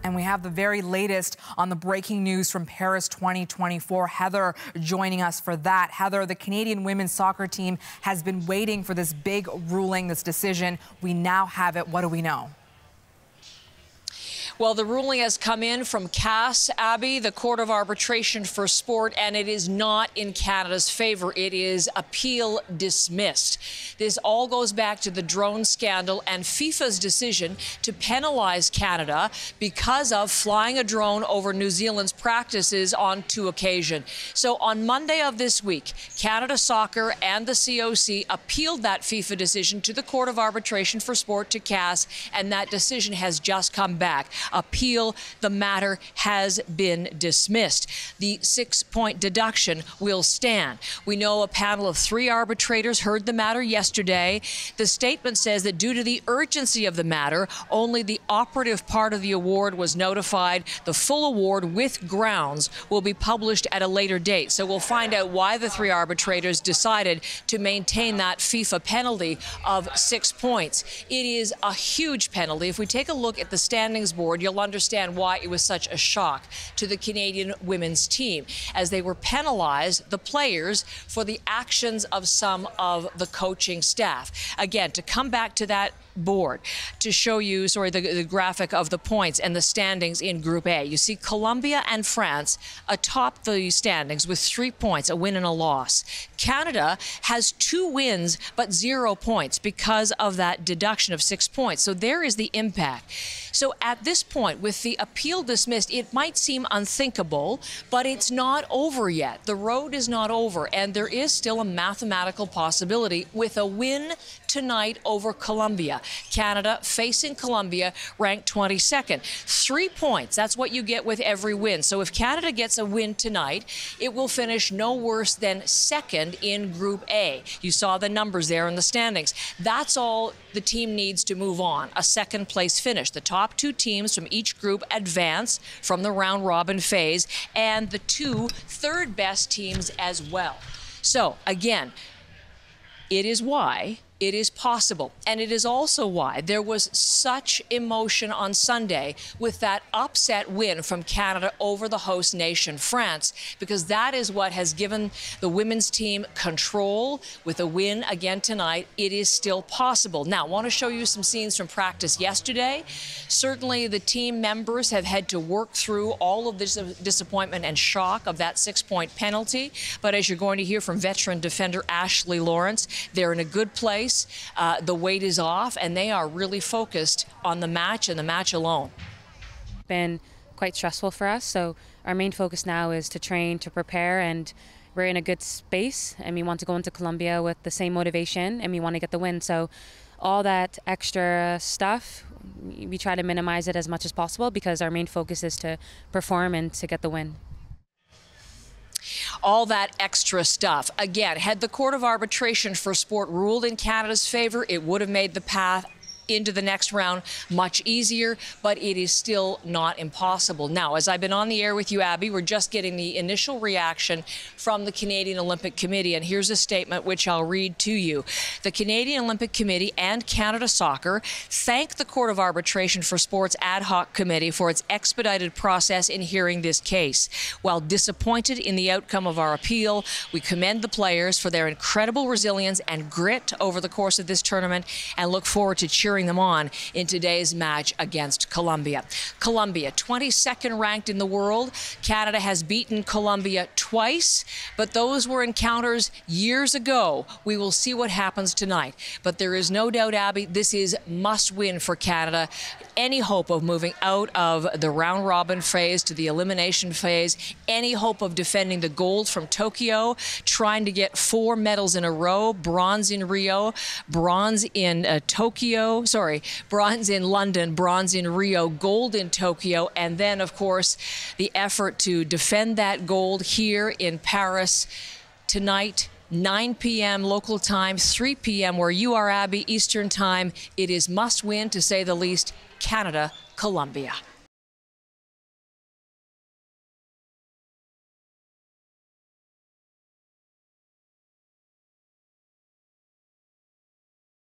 And we have the very latest on the breaking news from Paris 2024. Heather joining us for that. Heather, the Canadian women's soccer team has been waiting for this big ruling, this decision. We now have it. What do we know? Well, the ruling has come in from CAS, Abby, the Court of Arbitration for Sport, and it is not in Canada's favor. It is appeal dismissed. This all goes back to the drone scandal and FIFA's decision to penalize Canada because of flying a drone over New Zealand's practices on 2 occasions. So on Monday of this week, Canada Soccer and the COC appealed that FIFA decision to the Court of Arbitration for Sport, to CAS, and that decision has just come back. Appeal, the matter has been dismissed. The 6-point deduction will stand. We know a panel of 3 arbitrators heard the matter yesterday. The statement says that due to the urgency of the matter, only the operative part of the award was notified. The full award with grounds will be published at a later date. So we'll find out why the 3 arbitrators decided to maintain that FIFA penalty of 6 points. It is a huge penalty. If we take a look at the standings board, you'll understand why it was such a shock to the Canadian women's team, as they were penalized, the players, for the actions of some of the coaching staff. Again, to come back to that board to show you, the graphic of the points and the standings in Group A. You see Colombia and France atop the standings with 3 points, a win and a loss. Canada has 2 wins but 0 points because of that deduction of 6 points. So there is the impact. So at this point, with the appeal dismissed, it might seem unthinkable, but it's not over yet. The road is not over, and there is still a mathematical possibility with a win tonight over Colombia. Canada facing Colombia, ranked 22nd. 3 points, that's what you get with every win. So if Canada gets a win tonight, it will finish no worse than 2nd in Group A. You saw the numbers there in the standings. That's all the team needs to move on, a 2nd place finish. The top 2 teams from each group advance from the round robin phase, and the 2 third best teams as well. So again, it is why it is possible. And it is also why there was such emotion on Sunday with that upset win from Canada over the host nation, France, because that is what has given the women's team control. With a win again tonight, it is still possible. Now, I want to show you some scenes from practice yesterday. Certainly, the team members have had to work through all of this disappointment and shock of that 6-point penalty. But as you're going to hear from veteran defender Ashley Lawrence, they're in a good place. The weight is off, and they are really focused on the match and the match alone. Been quite stressful for us, so our main focus now is to train, to prepare, and we're in a good space, and we want to go into Colombia with the same motivation, and we want to get the win. So all that extra stuff, we try to minimize it as much as possible, because our main focus is to perform and to get the win. All that extra stuff. Again, had the Court of Arbitration for Sport ruled in Canada's favor, it would have made the path into the next round much easier, but it is still not impossible. Now, as I've been on the air with you, Abby, we're just getting the initial reaction from the Canadian Olympic Committee, and here's a statement which I'll read to you. The Canadian Olympic Committee and Canada Soccer thank the Court of Arbitration for Sport's ad hoc committee for its expedited process in hearing this case. While disappointed in the outcome of our appeal, we commend the players for their incredible resilience and grit over the course of this tournament, and look forward to cheering them on in today's match against Colombia. Colombia, 22nd ranked in the world. Canada has beaten Colombia twice, but those were encounters years ago. We will see what happens tonight. But there is no doubt, Abby, this is must-win for Canada. Any hope of moving out of the round-robin phase to the elimination phase, any hope of defending the gold from Tokyo, trying to get 4 medals in a row, bronze in Rio, bronze in bronze in London, bronze in Rio, gold in Tokyo, and then, of course, the effort to defend that gold here in Paris tonight, 9 p.m. local time, 3 p.m. where you are, Abby, Eastern time. It is must win, to say the least. Canada, Colombia.